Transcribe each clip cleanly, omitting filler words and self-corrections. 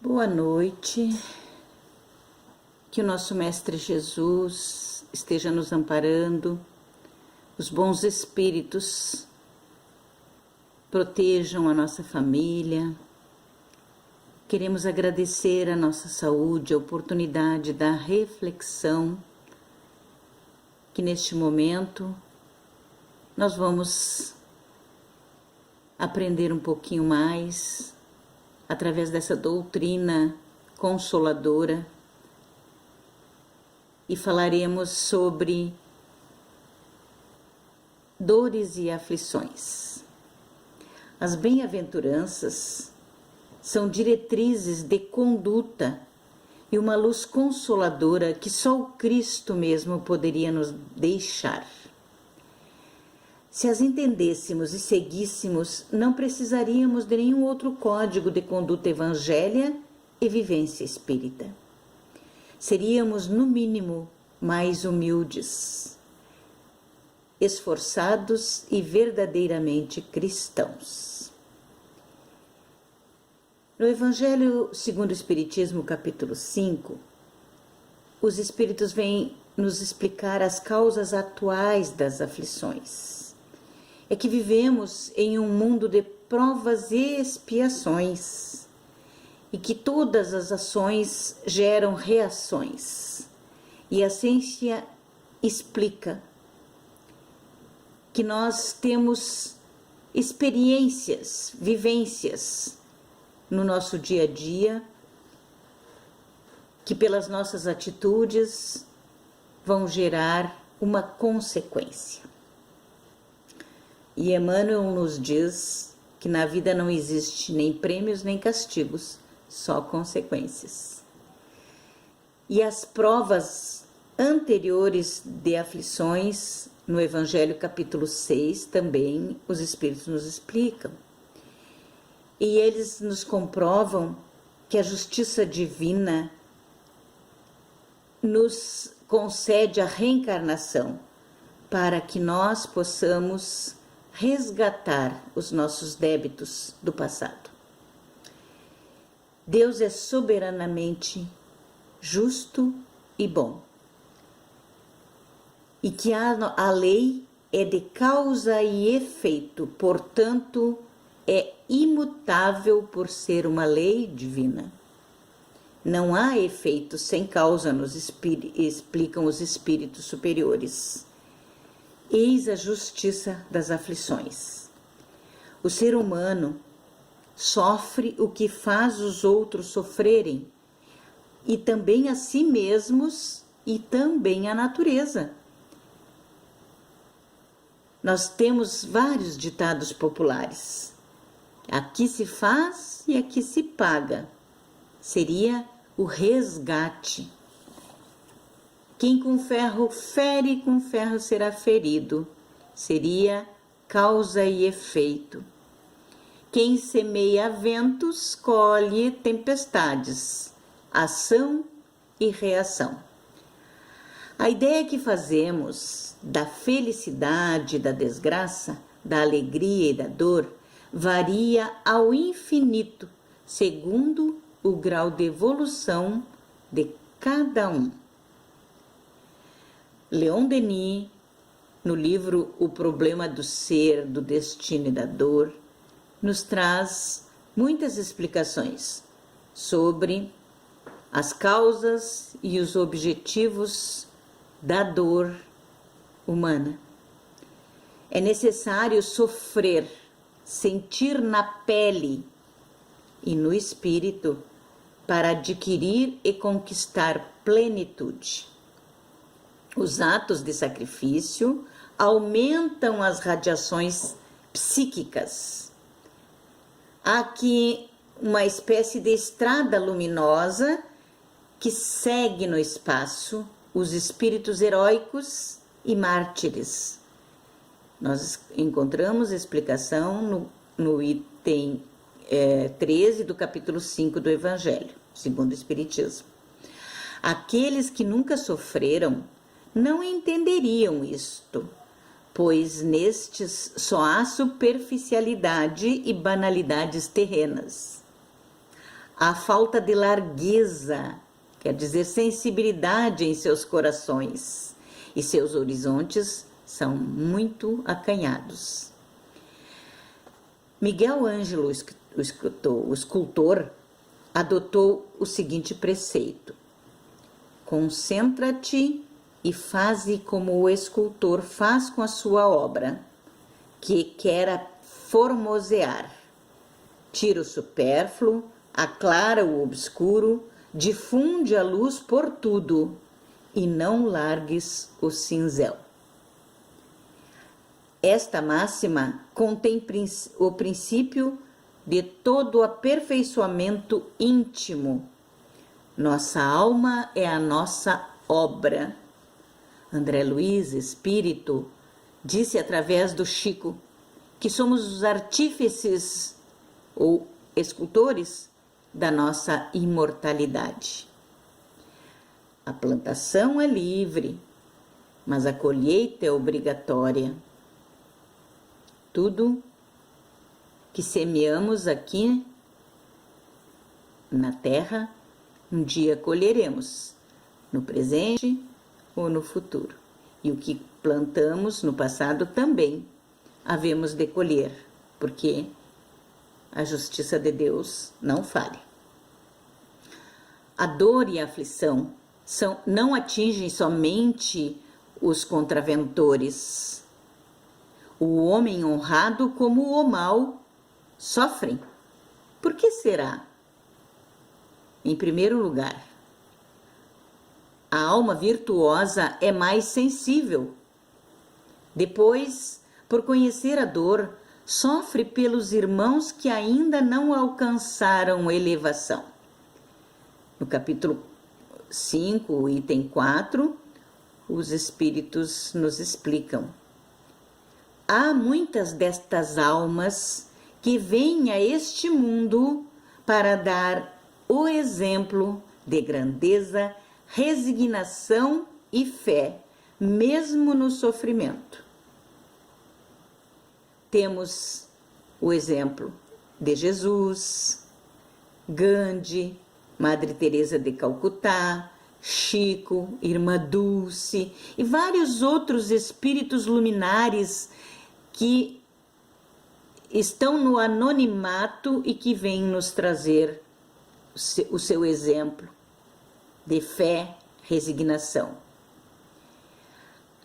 Boa noite, que o nosso Mestre Jesus esteja nos amparando, os bons espíritos protejam a nossa família. Queremos agradecer a nossa saúde, a oportunidade da reflexão, que neste momento nós vamos aprender um pouquinho mais através dessa doutrina consoladora e falaremos sobre dores e aflições. As bem-aventuranças são diretrizes de conduta e uma luz consoladora que só o Cristo mesmo poderia nos deixar. Se as entendêssemos e seguíssemos, não precisaríamos de nenhum outro código de conduta evangélica e vivência espírita. Seríamos, no mínimo, mais humildes, esforçados e verdadeiramente cristãos. No Evangelho segundo o Espiritismo, capítulo 5, os Espíritos vêm nos explicar as causas atuais das aflições. É que vivemos em um mundo de provas e expiações e que todas as ações geram reações. E a ciência explica que nós temos experiências, vivências no nosso dia a dia, que pelas nossas atitudes vão gerar uma consequência. E Emmanuel nos diz que na vida não existe nem prêmios nem castigos, só consequências. E as provas anteriores de aflições, no Evangelho capítulo 6, também os Espíritos nos explicam. E eles nos comprovam que a justiça divina nos concede a reencarnação para que nós possamos resgatar os nossos débitos do passado. Deus é soberanamente justo e bom. E que a lei é de causa e efeito, portanto, é imutável por ser uma lei divina. Não há efeito sem causa, nos explicam os espíritos superiores. Eis a justiça das aflições. O ser humano sofre o que faz os outros sofrerem, e também a si mesmos e também a natureza. Nós temos vários ditados populares. Aqui se faz e aqui se paga. Seria o resgate. Quem com ferro fere, com ferro será ferido. Seria causa e efeito. Quem semeia ventos, colhe tempestades. Ação e reação. A ideia que fazemos da felicidade e da desgraça, da alegria e da dor, varia ao infinito, segundo o grau de evolução de cada um. Leon Denis, no livro O Problema do Ser, do Destino e da Dor, nos traz muitas explicações sobre as causas e os objetivos da dor humana. É necessário sofrer, sentir na pele e no espírito para adquirir e conquistar plenitude. Os atos de sacrifício aumentam as radiações psíquicas. Há aqui uma espécie de estrada luminosa que segue no espaço os espíritos heróicos e mártires. Nós encontramos explicação no item 13 do capítulo 5 do Evangelho, segundo o Espiritismo. Aqueles que nunca sofreram não entenderiam isto, pois nestes só há superficialidade e banalidades terrenas. a falta de largueza, quer dizer, sensibilidade em seus corações, e seus horizontes são muito acanhados. Miguel Ângelo, o escultor, adotou o seguinte preceito: concentra-te e faze como o escultor faz com a sua obra, que quer formosear. Tira o supérfluo, aclara o obscuro, difunde a luz por tudo, e não largues o cinzel. Esta máxima contém o princípio de todo aperfeiçoamento íntimo. Nossa alma é a nossa obra. André Luiz, espírito, disse através do Chico que somos os artífices ou escultores da nossa imortalidade. A plantação é livre, mas a colheita é obrigatória. Tudo que semeamos aqui na terra, um dia colheremos, no presente ou no futuro. E o que plantamos no passado também havemos de colher, porque a justiça de Deus não falha. A dor e a aflição não atingem somente os contraventores. O homem honrado como o mal sofrem. Por que será? Em primeiro lugar, a alma virtuosa é mais sensível. Depois, por conhecer a dor, sofre pelos irmãos que ainda não alcançaram elevação. No capítulo 5, item 4, os espíritos nos explicam: há muitas destas almas que vêm a este mundo para dar o exemplo de grandeza, resignação e fé, mesmo no sofrimento. Temos o exemplo de Jesus, Gandhi, Madre Teresa de Calcutá, Chico, Irmã Dulce e vários outros espíritos luminares que estão no anonimato e que vêm nos trazer o seu exemplo de fé, resignação.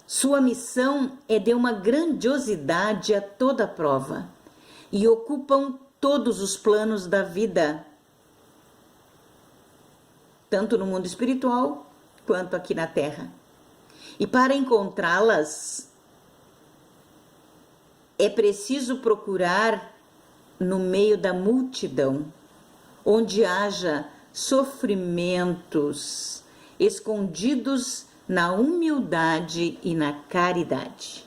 Sua missão é de uma grandiosidade a toda prova e ocupam todos os planos da vida, tanto no mundo espiritual quanto aqui na Terra. E para encontrá-las, é preciso procurar no meio da multidão, onde haja sofrimentos escondidos na humildade e na caridade.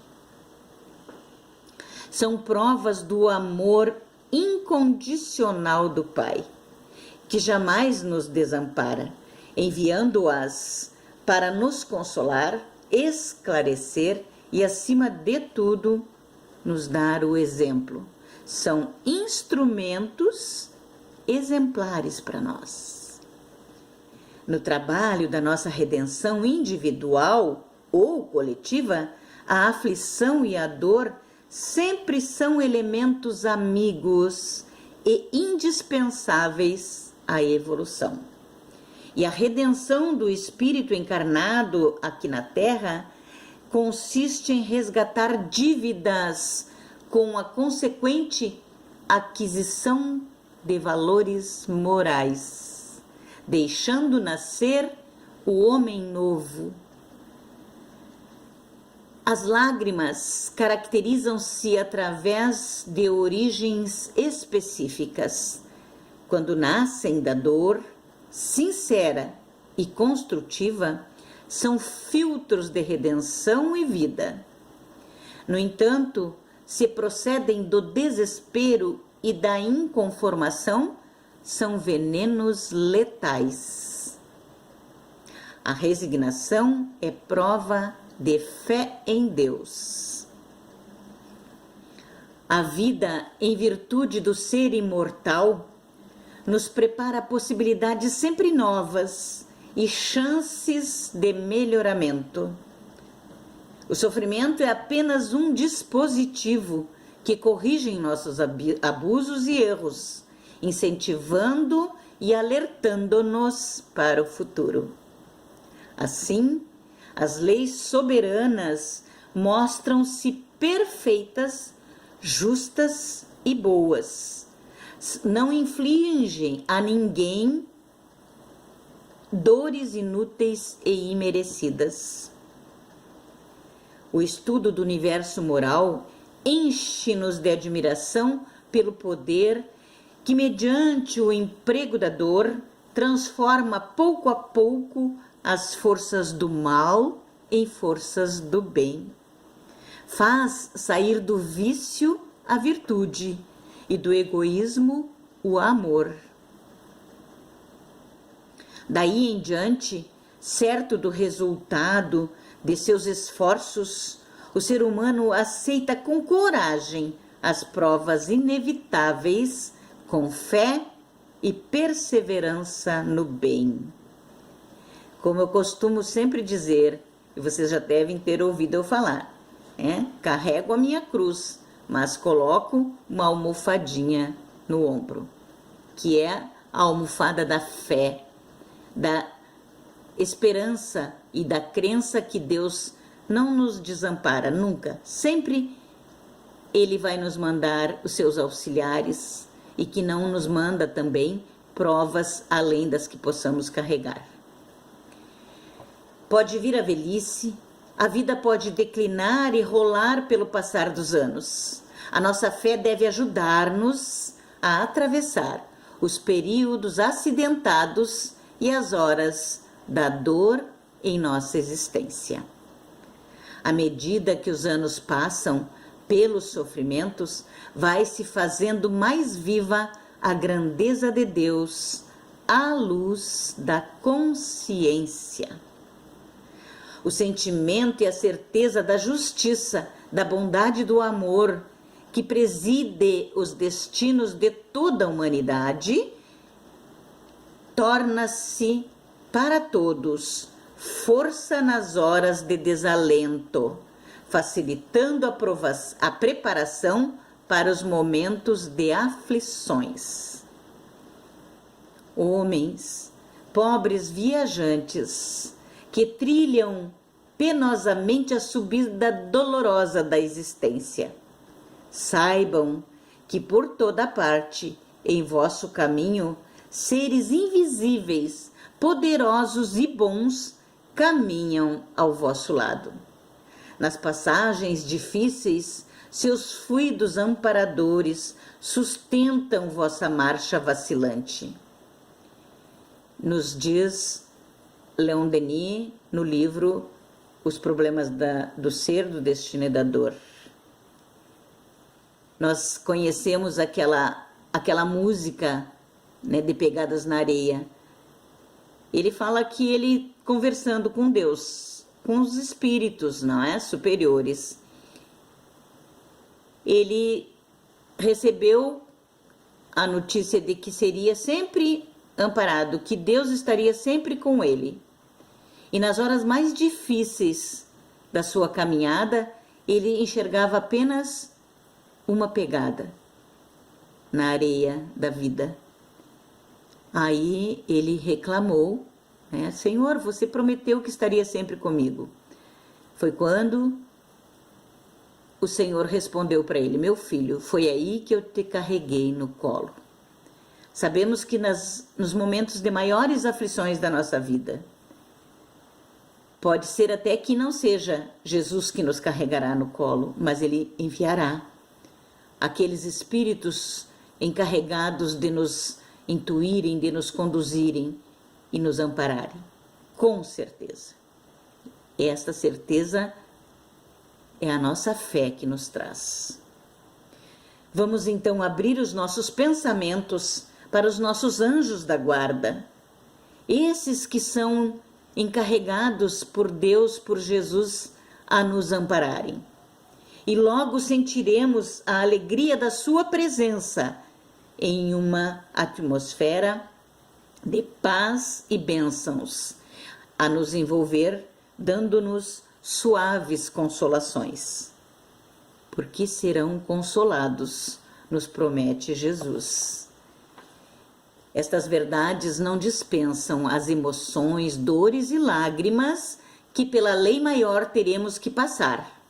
São provas do amor incondicional do Pai, que jamais nos desampara, enviando-as para nos consolar, esclarecer e, acima de tudo, nos dar o exemplo. São instrumentos exemplares para nós. No trabalho da nossa redenção individual ou coletiva, a aflição e a dor sempre são elementos amigos e indispensáveis à evolução. E a redenção do espírito encarnado aqui na Terra consiste em resgatar dívidas com a consequente aquisição de valores morais, deixando nascer o homem novo. As lágrimas caracterizam-se através de origens específicas. Quando nascem da dor sincera e construtiva, são filtros de redenção e vida. No entanto, se procedem do desespero e da inconformação, são venenos letais. A resignação é prova de fé em Deus. A vida, em virtude do ser imortal, nos prepara possibilidades sempre novas e chances de melhoramento. O sofrimento é apenas um dispositivo que corrige nossos abusos e erros, incentivando e alertando-nos para o futuro. Assim, as leis soberanas mostram-se perfeitas, justas e boas. Não infligem a ninguém dores inúteis e imerecidas. O estudo do universo moral enche-nos de admiração pelo poder que, mediante o emprego da dor, transforma pouco a pouco as forças do mal em forças do bem. Faz sair do vício a virtude e do egoísmo o amor. Daí em diante, certo do resultado de seus esforços, o ser humano aceita com coragem as provas inevitáveis, com fé e perseverança no bem. Como eu costumo sempre dizer, e vocês já devem ter ouvido eu falar, carrego a minha cruz, mas coloco uma almofadinha no ombro, que é a almofada da fé, da esperança e da crença que Deus não nos desampara nunca. Sempre Ele vai nos mandar os seus auxiliares e que não nos manda também provas além das que possamos carregar. Pode vir a velhice, a vida pode declinar e rolar pelo passar dos anos. A nossa fé deve ajudar-nos a atravessar os períodos acidentados e as horas da dor em nossa existência. À medida que os anos passam pelos sofrimentos, vai se fazendo mais viva a grandeza de Deus à luz da consciência. O sentimento e a certeza da justiça, da bondade e do amor que preside os destinos de toda a humanidade, torna-se para todos força nas horas de desalento, facilitando a preparação para os momentos de aflições. Homens, pobres viajantes, que trilham penosamente a subida dolorosa da existência, saibam que por toda parte, em vosso caminho, seres invisíveis, poderosos e bons caminham ao vosso lado. Nas passagens difíceis, seus fluidos amparadores sustentam vossa marcha vacilante. Nos diz Leon Denis no livro Os Problemas do Ser, do Destino e da Dor. Nós conhecemos aquela música, de Pegadas na Areia. Ele fala que ele, conversando com Deus, com os espíritos, superiores, ele recebeu a notícia de que seria sempre amparado, que Deus estaria sempre com ele. E nas horas mais difíceis da sua caminhada, ele enxergava apenas uma pegada na areia da vida. Aí ele reclamou, Senhor, você prometeu que estaria sempre comigo. Foi quando o Senhor respondeu para ele: meu filho, foi aí que eu te carreguei no colo. Sabemos que nos momentos de maiores aflições da nossa vida, pode ser até que não seja Jesus que nos carregará no colo, mas Ele enviará aqueles espíritos encarregados de nos intuírem, de nos conduzirem e nos ampararem. Com certeza. Esta certeza é a nossa fé que nos traz. Vamos então abrir os nossos pensamentos para os nossos anjos da guarda, esses que são encarregados por Deus, por Jesus, a nos ampararem. E logo sentiremos a alegria da sua presença em uma atmosfera de paz e bênçãos a nos envolver, dando-nos suaves consolações. Porque serão consolados, nos promete Jesus. Estas verdades não dispensam as emoções, dores e lágrimas que pela lei maior teremos que passar,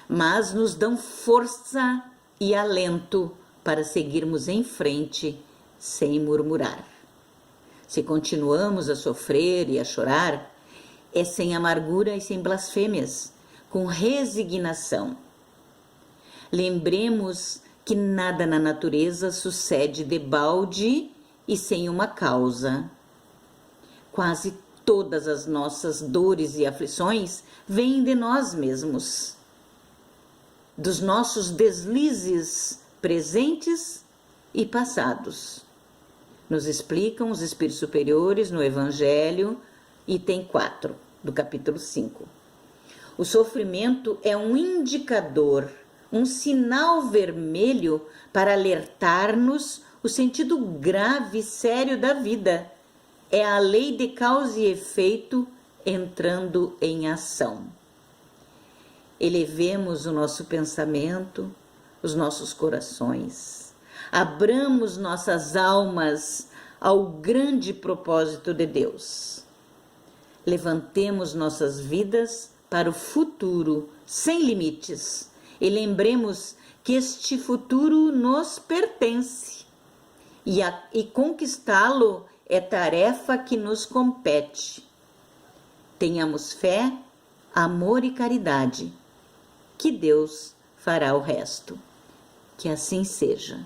mas nos dão força e alento para seguirmos em frente sem murmurar. Se continuamos a sofrer e a chorar, é sem amargura e sem blasfêmias, com resignação. Lembremos que nada na natureza sucede debalde e sem uma causa. Quase todas as nossas dores e aflições vêm de nós mesmos, dos nossos deslizes presentes e passados. Nos explicam os espíritos superiores no Evangelho, item 4, do capítulo 5. O sofrimento é um indicador, um sinal vermelho para alertar-nos o sentido grave e sério da vida. É a lei de causa e efeito entrando em ação. Elevemos o nosso pensamento, os nossos corações. Abramos nossas almas ao grande propósito de Deus. Levantemos nossas vidas para o futuro sem limites e lembremos que este futuro nos pertence e conquistá-lo é tarefa que nos compete. Tenhamos fé, amor e caridade, que Deus fará o resto. Que assim seja.